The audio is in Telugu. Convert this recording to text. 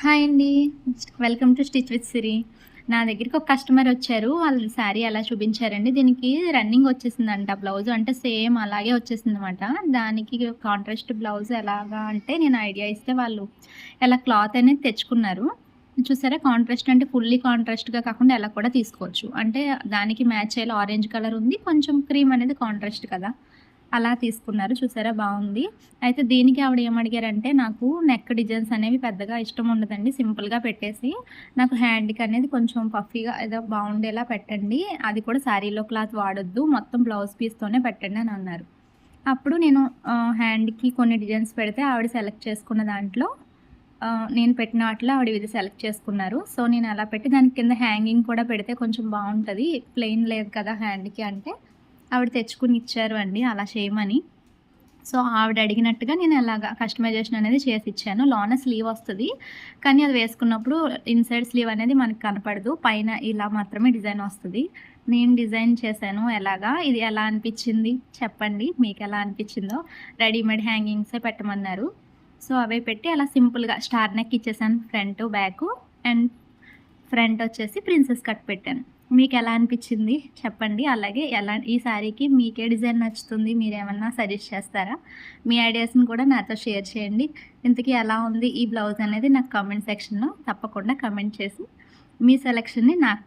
హాయ్ అండి. వెల్కమ్ టు స్టిచ్ విత్ సిరి. నా దగ్గరికి ఒక కస్టమర్ వచ్చారు. వాళ్ళు శారీ అలా చూపించారండి. దీనికి రన్నింగ్ వచ్చేసిందంట బ్లౌజ్. అంటే సేమ్ అలాగే వచ్చేసిందనమాట. దానికి కాంట్రాస్ట్ బ్లౌజ్ ఎలాగా అంటే నేను ఐడియా ఇస్తే వాళ్ళు ఎలా క్లాత్ అనేది తెచ్చుకున్నారు. చూసారా కాంట్రాస్ట్ అంటే ఫుల్లీ కాంట్రాస్ట్‌గా కాకుండా ఎలా కూడా తీసుకోవచ్చు. అంటే దానికి మ్యాచ్ అయ్యేలా ఆరెంజ్ కలర్ ఉంది. కొంచెం క్రీమ్ అనేది కాంట్రాస్ట్ కదా! అలా తీసుకున్నారు. చూసారా బావుంది. అయితే దీనికి ఆవిడ ఏమడిగారంటే, నాకు నెక్ డిజైన్స్ అనేవి పెద్దగా ఇష్టం ఉండదండి. సింపుల్‌గా పెట్టేసి, నాకు హ్యాండ్‌కి అనేది కొంచెం పఫీగా ఏదో బావుండేలా పెట్టండి. అది కూడా శారీలో క్లాత్ వాడొద్దు. మొత్తం బ్లౌజ్ పీస్‌తోనే పెట్టండి అని అన్నారు. అప్పుడు నేను హ్యాండ్‌కి కొన్ని డిజైన్స్ పెడితే ఆవిడ సెలెక్ట్ చేసుకున్న దాంట్లో నేను పెట్టిన వాటిలో ఆవిడ ఇది సెలెక్ట్ చేసుకున్నారు. సో, నేను అలా పెట్టి దాని కింద హ్యాంగింగ్ కూడా పెడితే కొంచెం బావుంటది. ప్లెయిన్ లేదు కదా హ్యాండ్‌కి అంటే ఆవిడ తెచ్చుకొని ఇచ్చారు అండి అలా చేయమని. సో, ఆవిడ అడిగినట్టుగా నేను అలాగా కస్టమైజేషన్ అనేది చేసిచ్చాను. లోన స్లీవ్ వస్తది. కానీ అది వేసుకున్నప్పుడు ఇన్‌సైడ్ స్లీవ్ అనేది మనకు కనపడదు. పైన ఇలా మాత్రమే డిజైన్ వస్తది. నేను డిజైన్ చేశాను ఎలాగా, ఇది ఎలా అనిపిచ్చింది చెప్పండి. మీకెలా అనిపిచ్చిందో? రెడీమేడ్ హ్యాంగింగ్సే పెట్టమన్నారు. సో, అవే పెట్టి అలా సింపుల్‌గా స్టార్ నెక్ ఇచ్చేసాను ఫ్రంటు, బ్యాకు అండ్ ఫ్రంట్ వచ్చేసి ప్రిన్సెస్ కట్ పెట్టాను. మీకెలా అనిపిచ్చింది చెప్పండి. అలాగే ఈ శారీకి మీకే డిజైన్ నచ్చుతుంది? మీరేమన్నా సజెస్ట్ చేస్తారా? మీ ఐడియాస్‌ని కూడా నాతో షేర్ చేయండి. ఇంతకీ ఎలా ఉంది ఈ బ్లౌజ్ అనేది నాకు కామెంట్ సెక్షన్‌లో తప్పకుండా కామెంట్ చేసి మీ సెలక్షన్‌ని నాకు